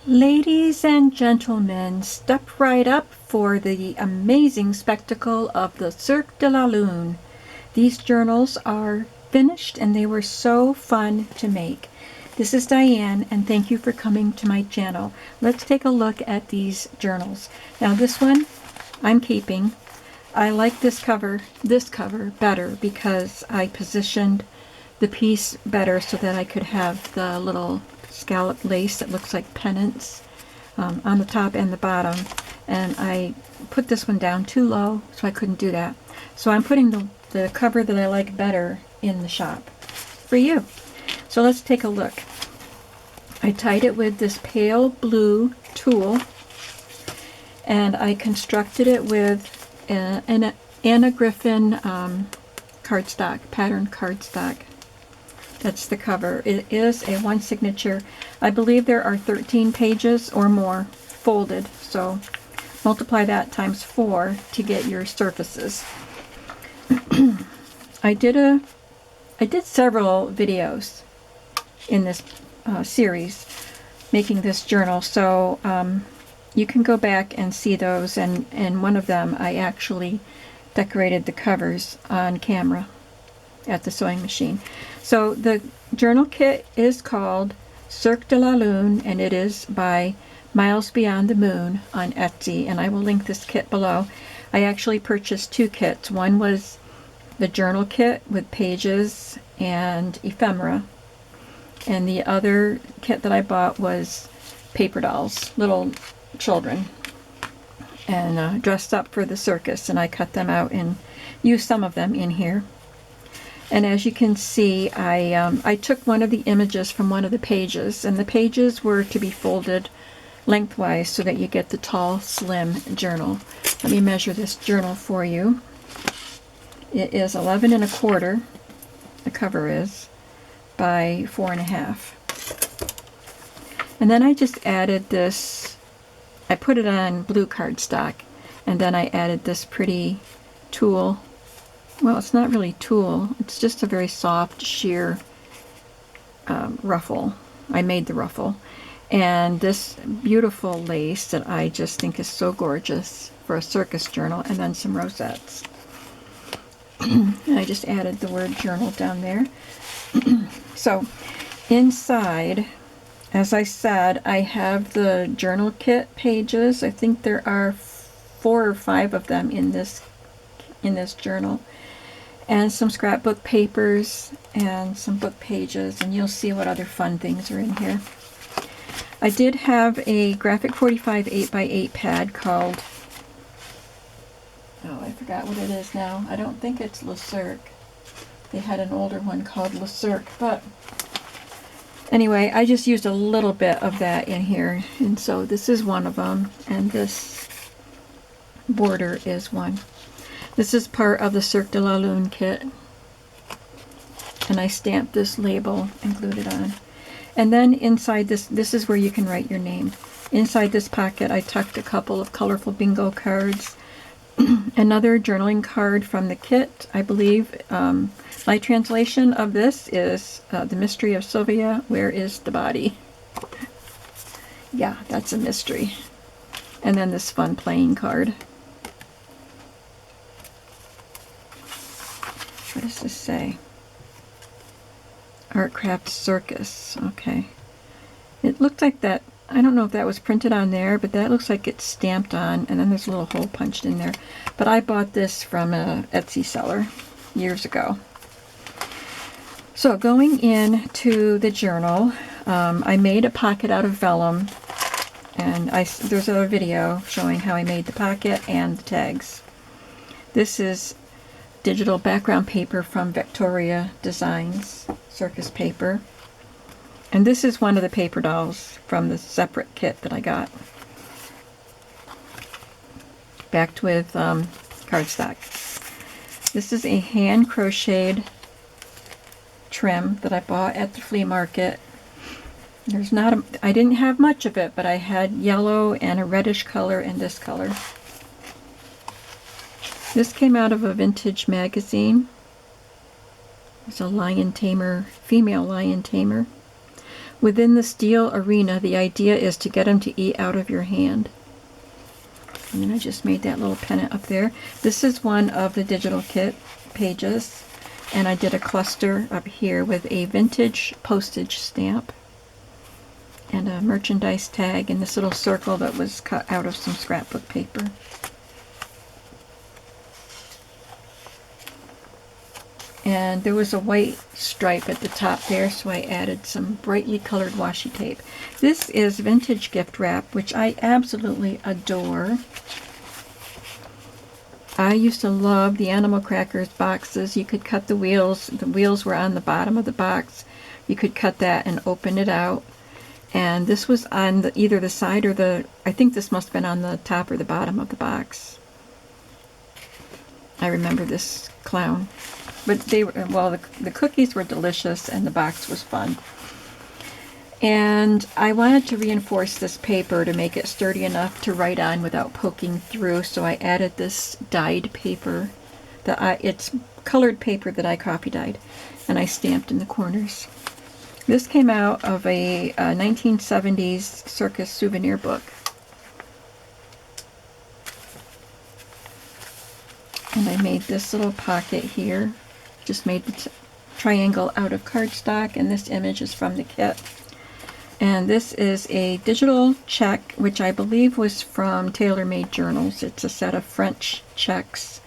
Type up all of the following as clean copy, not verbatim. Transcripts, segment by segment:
Ladies and gentlemen, step right up for the amazing spectacle of the Cirque de la Lune. These journals are finished and they were so fun to make. This is Diane and thank you for coming to my channel. Let's take a look at these journals. Now this one I'm keeping. I like this cover better because I positioned the piece better so that I could have the little scallop lace that looks like pennants on the top and the bottom, and I put this one down too low so I couldn't do that. So I'm putting the cover that I like better in the shop for you. So let's take a look. I tied it with this pale blue tulle and I constructed it with an Anna Griffin cardstock, patterned cardstock. That's the cover. It is a one signature. I believe there are 13 pages or more folded, so multiply that times 4 to get your surfaces. I did several videos in this series making this journal, so you can go back and see those, and one of them I actually decorated the covers on camera at the sewing machine. So the journal kit is called Cirque de la Lune, and it is by Miles Beyond the Moon on Etsy, and I will link this kit below. I actually purchased 2 kits. One was the journal kit with pages and ephemera, and the other kit that I bought was paper dolls, little children, and dressed up for the circus, and I cut them out and used some of them in here. And as you can see, I took one of the images from one of the pages, and the pages were to be folded lengthwise so that you get the tall, slim journal. Let me measure this journal for you. It is 11 1/4, the cover is, by 4 1/2. And then I just added this, I put it on blue cardstock, and then I added this pretty tulle. Well, it's not really tulle, it's just a very soft, sheer ruffle. I made the ruffle. And this beautiful lace that I just think is so gorgeous for a circus journal, and then some rosettes. And I just added the word journal down there. So inside, as I said, I have the journal kit pages. I think there are 4 or 5 of them in this journal, and some scrapbook papers and some book pages, and you'll see what other fun things are in here. I did have a graphic 45 8x8 pad called, oh, I forgot what it is now. I don't think it's Cirque. They had an older one called Cirque, but anyway, I just used a little bit of that in here, and so this is one of them, and this border is one. This is part of the Cirque de la Lune kit, and I stamped this label and glued it on. And then inside this is where you can write your name. Inside this pocket I tucked a couple of colorful bingo cards, another journaling card from the kit. I believe my translation of this is The Mystery of Sylvia, Where is the Body? Yeah, that's a mystery. And then this fun playing card. What does this say? Art Craft Circus. Okay. It looked like that. I don't know if that was printed on there, but that looks like it's stamped on, and then there's a little hole punched in there. But I bought this from a Etsy seller years ago. So going into the journal, I made a pocket out of vellum, and there's a video showing how I made the pocket and the tags. This is digital background paper from Victoria Designs, Circus paper. And this is one of the paper dolls from the separate kit that I got. Backed with cardstock. This is a hand crocheted trim that I bought at the flea market. I didn't have much of it, but I had yellow and a reddish color and this color. This came out of a vintage magazine. It's a lion tamer, female lion tamer. Within the steel arena, the idea is to get them to eat out of your hand. And then I just made that little pennant up there. This is one of the digital kit pages. And I did a cluster up here with a vintage postage stamp and a merchandise tag and this little circle that was cut out of some scrapbook paper. And there was a white stripe at the top there, so I added some brightly colored washi tape. This is vintage gift wrap, which I absolutely adore. I used to love the Animal Crackers boxes. You could cut the wheels. The wheels were on the bottom of the box. You could cut that and open it out. And this was on either the side or the, I think this must have been on the top or the bottom of the box. I remember this clown. But they were, well, the cookies were delicious and the box was fun. And I wanted to reinforce this paper to make it sturdy enough to write on without poking through, so I added this dyed paper. It's colored paper that I copy dyed, and I stamped in the corners. This came out of a 1970s Circus souvenir book. And I made this little pocket here. Just made the triangle out of cardstock, and this image is from the kit. And this is a digital check, which I believe was from Tailor Made Journals. It's a set of French checks.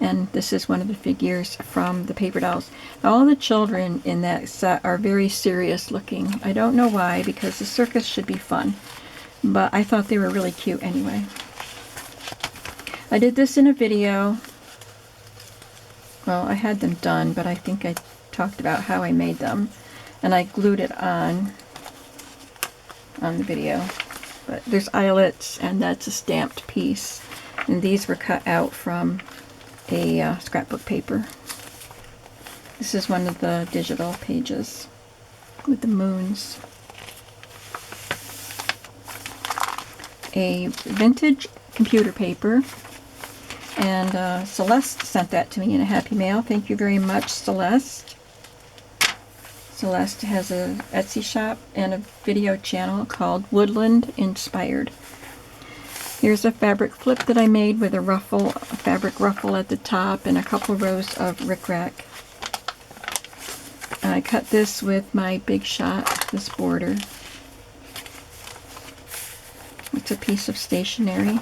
And this is one of the figures from the paper dolls. All the children in that set are very serious looking. I don't know why, because the circus should be fun. But I thought they were really cute anyway. I did this in a video. Well, I had them done, but I think I talked about how I made them. And I glued it on the video. But there's eyelets, and that's a stamped piece. And these were cut out from a scrapbook paper. This is one of the digital pages with the moons. A vintage computer paper. And Celeste sent that to me in a happy mail. Thank you very much, Celeste. Celeste has a Etsy shop and a video channel called Woodland Inspired. Here's a fabric flip that I made with a fabric ruffle at the top and a couple rows of rickrack. I cut this with my Big Shot, this border. It's a piece of stationery.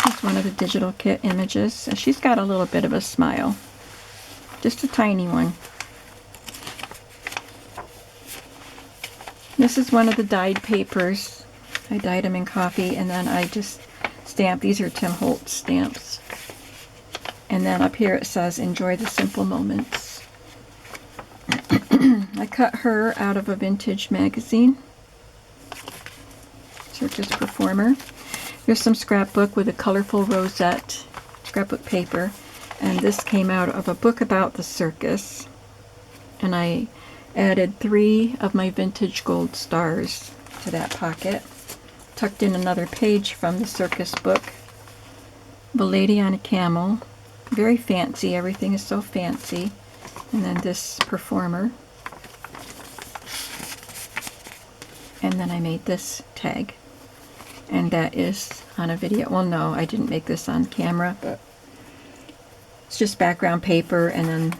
It's one of the digital kit images. So she's got a little bit of a smile. Just a tiny one. This is one of the dyed papers. I dyed them in coffee, and then I just stamped. These are Tim Holtz stamps. And then up here it says, "Enjoy the simple moments." I cut her out of a vintage magazine. Circus Performer. Here's some scrapbook with a colorful rosette scrapbook paper. And this came out of a book about the circus. And I added 3 of my vintage gold stars to that pocket. Tucked in another page from the circus book. The lady on a camel. Very fancy. Everything is so fancy. And then this performer. And then I made this tag. And that is on a video. Well, no, I didn't make this on camera, but it's just background paper and then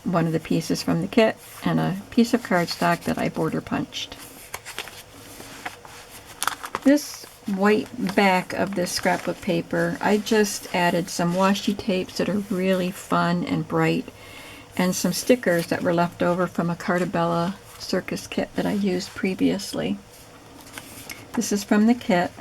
one of the pieces from the kit and a piece of cardstock that I border punched. This white back of this scrapbook paper, I just added some washi tapes that are really fun and bright and some stickers that were left over from a Cartabella circus kit that I used previously. This is from the kit.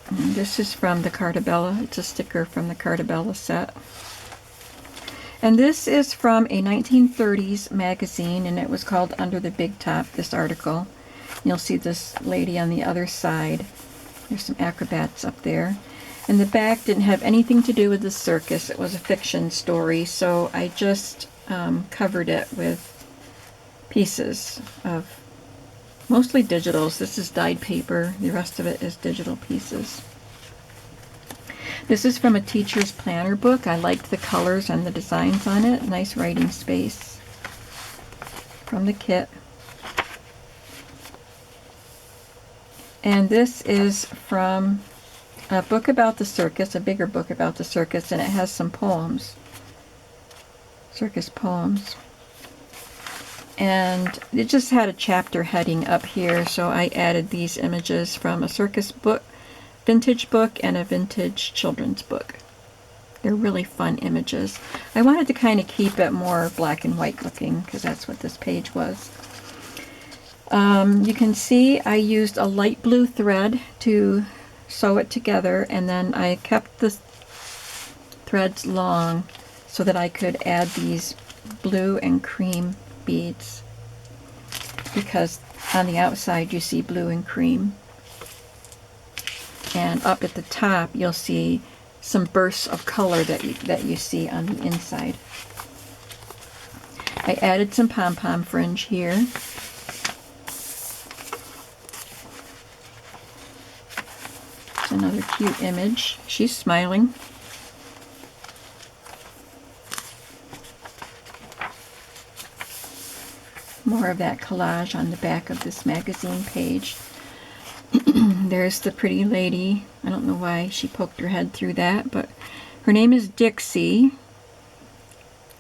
And this is from the Cartabella. It's a sticker from the Cartabella set. And this is from a 1930s magazine, and it was called Under the Big Top, this article. You'll see this lady on the other side. There's some acrobats up there. And the back didn't have anything to do with the circus. It was a fiction story, so I just covered it with pieces of mostly digitals. This is dyed paper. The rest of it is digital pieces. This is from a teacher's planner book. I liked the colors and the designs on it. Nice writing space from the kit. And this is from a book about the circus, a bigger book about the circus, and it has some poems, circus poems. And it just had a chapter heading up here, so I added these images from a circus book, vintage book, and a vintage children's book. They're really fun images. I wanted to kind of keep it more black and white looking, because that's what this page was. You can see I used a light blue thread to sew it together, and then I kept the threads long so that I could add these blue and cream beads, because on the outside you see blue and cream, and up at the top you'll see some bursts of color that you see on the inside. I added some pom-pom fringe here. Another cute image. She's smiling. More of that collage on the back of this magazine page. There's the pretty lady. I don't know why she poked her head through that, but her name is Dixie.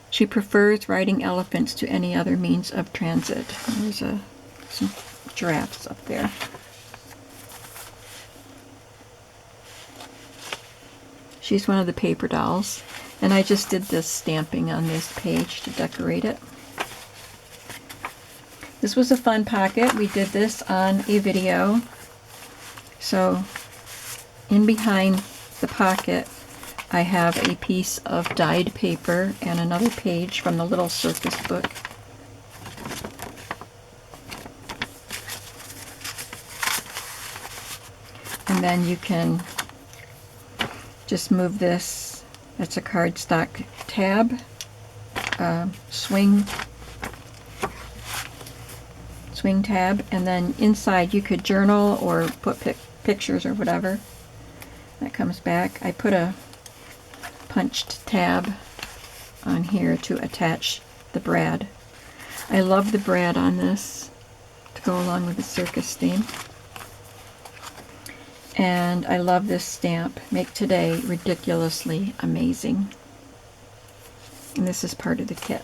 She prefers riding elephants to any other means of transit. There's some giraffes up there. She's one of the paper dolls, and I just did this stamping on this page to decorate it. This was a fun pocket. We did this on a video. So in behind the pocket I have a piece of dyed paper and another page from the little circus book. And then you can just move this. It's a cardstock tab, swing tab, and then inside you could journal or put pictures or whatever. That comes back. I put a punched tab on here to attach the brad. I love the brad on this to go along with the circus theme. And I love this stamp, Make Today Ridiculously Amazing. And this is part of the kit.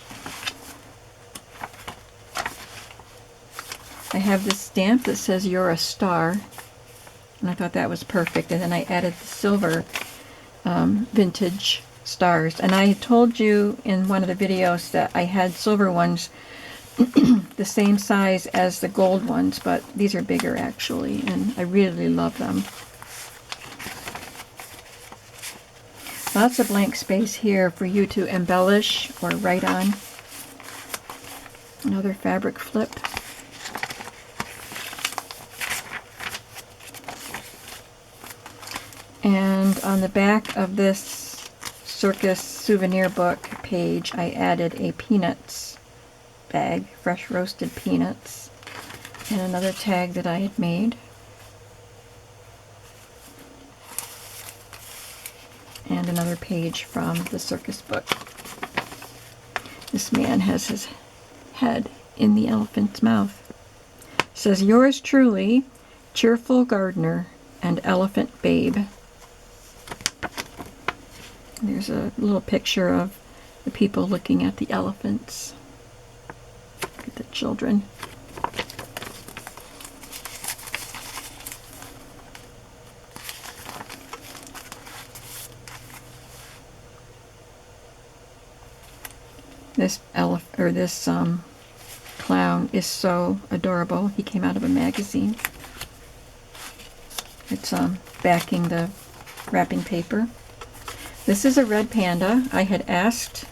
I have this stamp that says You're a Star, and I thought that was perfect. And then I added the silver vintage stars. And I told you in one of the videos that I had silver ones the same size as the gold ones, but these are bigger actually, and I really love them. Lots of blank space here for you to embellish or write on. Another fabric flip. And on the back of this Circus souvenir book page, I added a peanuts bag, fresh roasted peanuts, and another tag that I had made. And another page from the circus book. This man has his head in the elephant's mouth. It says, Yours truly, Cheerful Gardener and Elephant Babe. There's a little picture of the people looking at the elephants. Look at the children. This clown is so adorable. He came out of a magazine. It's backing the wrapping paper. This is a red panda. I had asked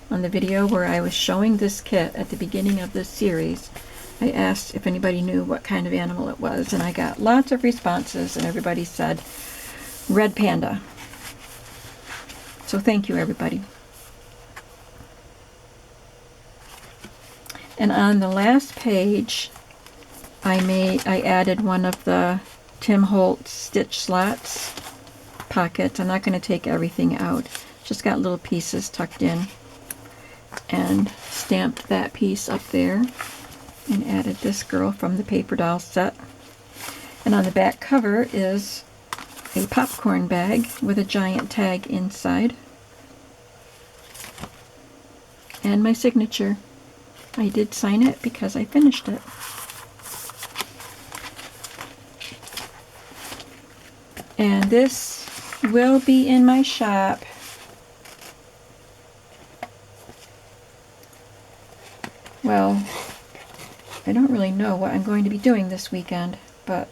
on the video where I was showing this kit at the beginning of this series, I asked if anybody knew what kind of animal it was, and I got lots of responses, and everybody said red panda. So thank you, everybody. And on the last page, I added one of the Tim Holtz stitch slots pockets. I'm not going to take everything out. Just got little pieces tucked in. And stamped that piece up there. And added this girl from the paper doll set. And on the back cover is a popcorn bag with a giant tag inside. And my signature. I did sign it because I finished it. And this will be in my shop well, I don't really know what I'm going to be doing this weekend, but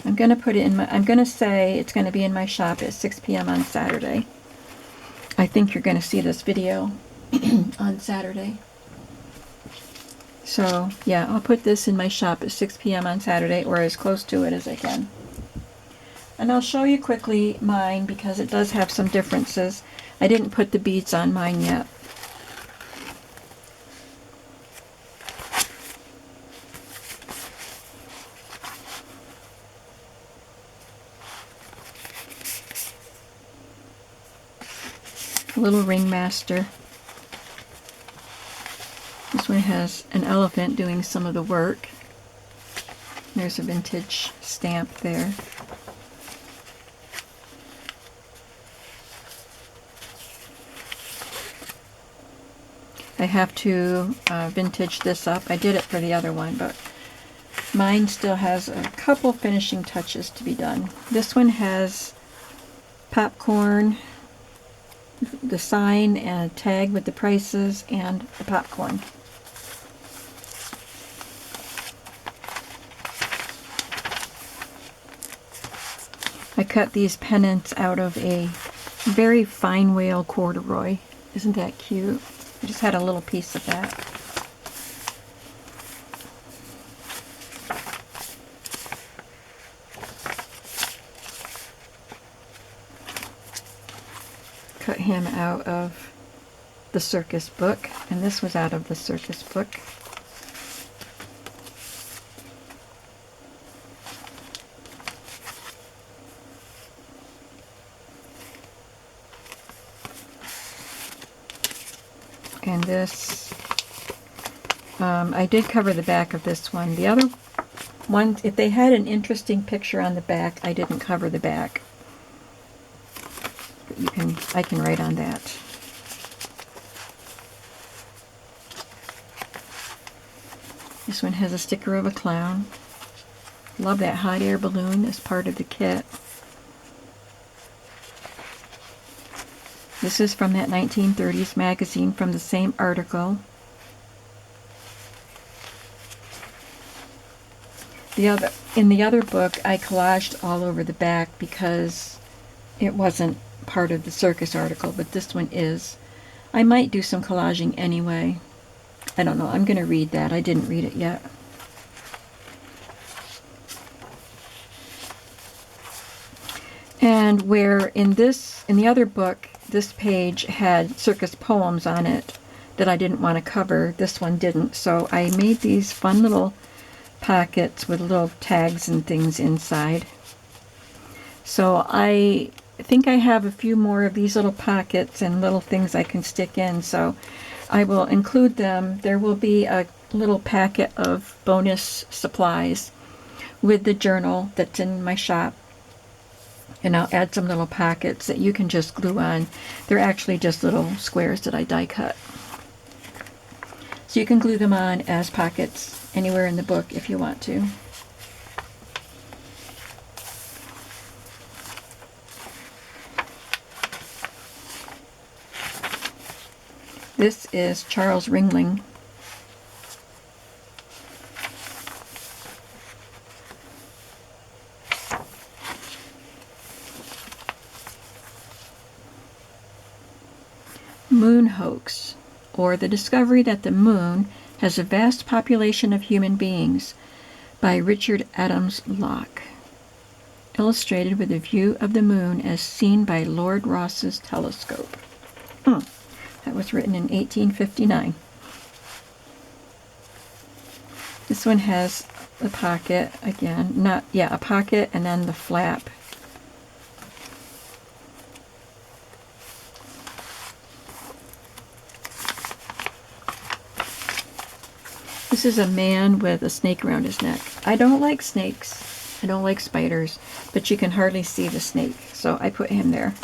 I'm going to put it in I'm going to say it's going to be in my shop at 6 p.m. on Saturday. I think you're going to see this video on Saturday. So, yeah, I'll put this in my shop at 6 p.m. on Saturday, or as close to it as I can. And I'll show you quickly mine because it does have some differences. I didn't put the beads on mine yet. Little ringmaster. This one has an elephant doing some of the work. There's a vintage stamp there. I have to vintage this up. I did it for the other one, but mine still has a couple finishing touches to be done. This one has popcorn, the sign and a tag with the prices and the popcorn. I cut these pennants out of a very fine whale corduroy. Isn't that cute? I just had a little piece of that. Cut him out of the Circus book, and this was out of the Circus book. And this, I did cover the back of this one. The other one, if they had an interesting picture on the back, I didn't cover the back. But I can write on that. This one has a sticker of a clown. Love that hot air balloon as part of the kit. This is from that 1930s magazine from the same article. In the other book, I collaged all over the back because it wasn't part of the Circus article, but this one is. I might do some collaging anyway. I don't know. I'm going to read that. I didn't read it yet. And where in the other book, this page had Circus poems on it that I didn't want to cover. This one didn't. So I made these fun little pockets with little tags and things inside. So I think I have a few more of these little pockets and little things I can stick in. So I will include them. There will be a little packet of bonus supplies with the journal that's in my shop. And I'll add some little pockets that you can just glue on. They're actually just little squares that I die cut. So you can glue them on as pockets anywhere in the book if you want to. This is Charles Ringling. Moon Hoax, or the discovery that the moon has a vast population of human beings, by Richard Adams Locke. Illustrated with a view of the moon as seen by Lord Rosse's telescope. That was written in 1859. This one has a pocket again, a pocket and then the flap This is a man with a snake around his neck. I don't like snakes. I don't like spiders, but you can hardly see the snake, so I put him there.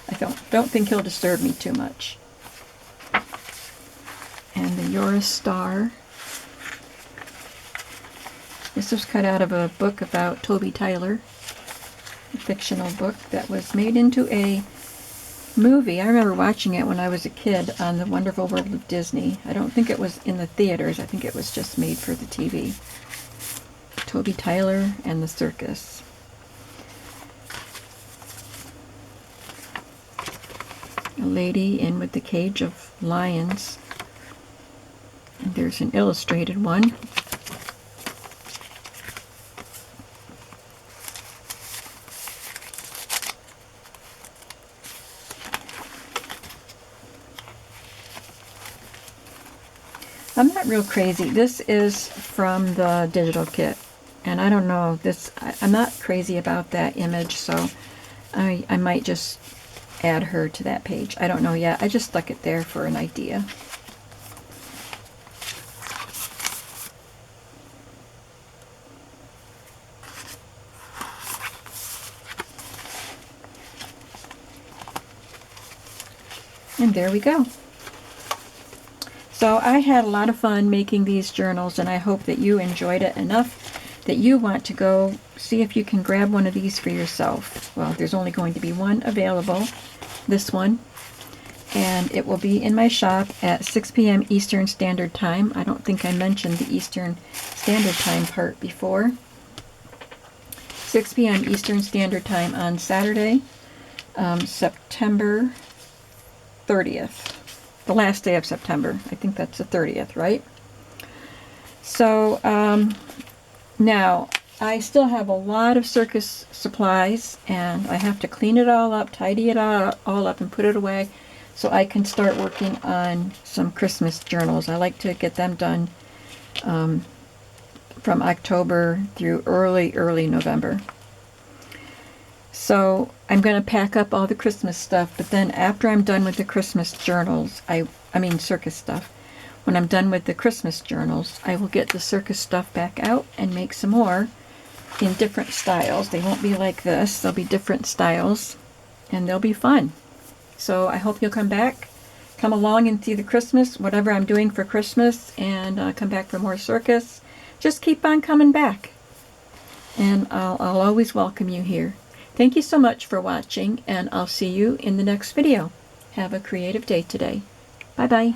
I don't think he'll disturb me too much. And the Eurus star. This was cut out of a book about Toby Tyler, a fictional book that was made into a movie. I remember watching it when I was a kid on The Wonderful World of Disney. I don't think it was in the theaters. I think it was just made for the TV. Toby Tyler and the Circus. A lady in with the cage of lions. And there's an illustrated one. I'm not real crazy. This is from the digital kit, and I don't know, I'm not crazy about that image, so I might just add her to that page. I don't know yet. I just stuck it there for an idea. And there we go. So I had a lot of fun making these journals, and I hope that you enjoyed it enough that you want to go see if you can grab one of these for yourself. Well, there's only going to be one available, this one, and it will be in my shop at 6 p.m. Eastern Standard Time. I don't think I mentioned the Eastern Standard Time part before. 6 p.m. Eastern Standard Time on Saturday, September 30th. The last day of September. I think that's the 30th, right? So now I still have a lot of circus supplies, and I have to clean it all up, tidy it all up, and put it away so I can start working on some Christmas journals. I like to get them done from October through early November. So I'm going to pack up all the Christmas stuff, but then after I'm done with the Christmas journals, I mean circus stuff, when I'm done with the Christmas journals, I will get the circus stuff back out and make some more in different styles. They won't be like this. They'll be different styles, and they'll be fun. So I hope you'll come back, come along and see the Christmas, whatever I'm doing for Christmas, and come back for more circus. Just keep on coming back, and I'll always welcome you here. Thank you so much for watching, and I'll see you in the next video. Have a creative day today. Bye-bye.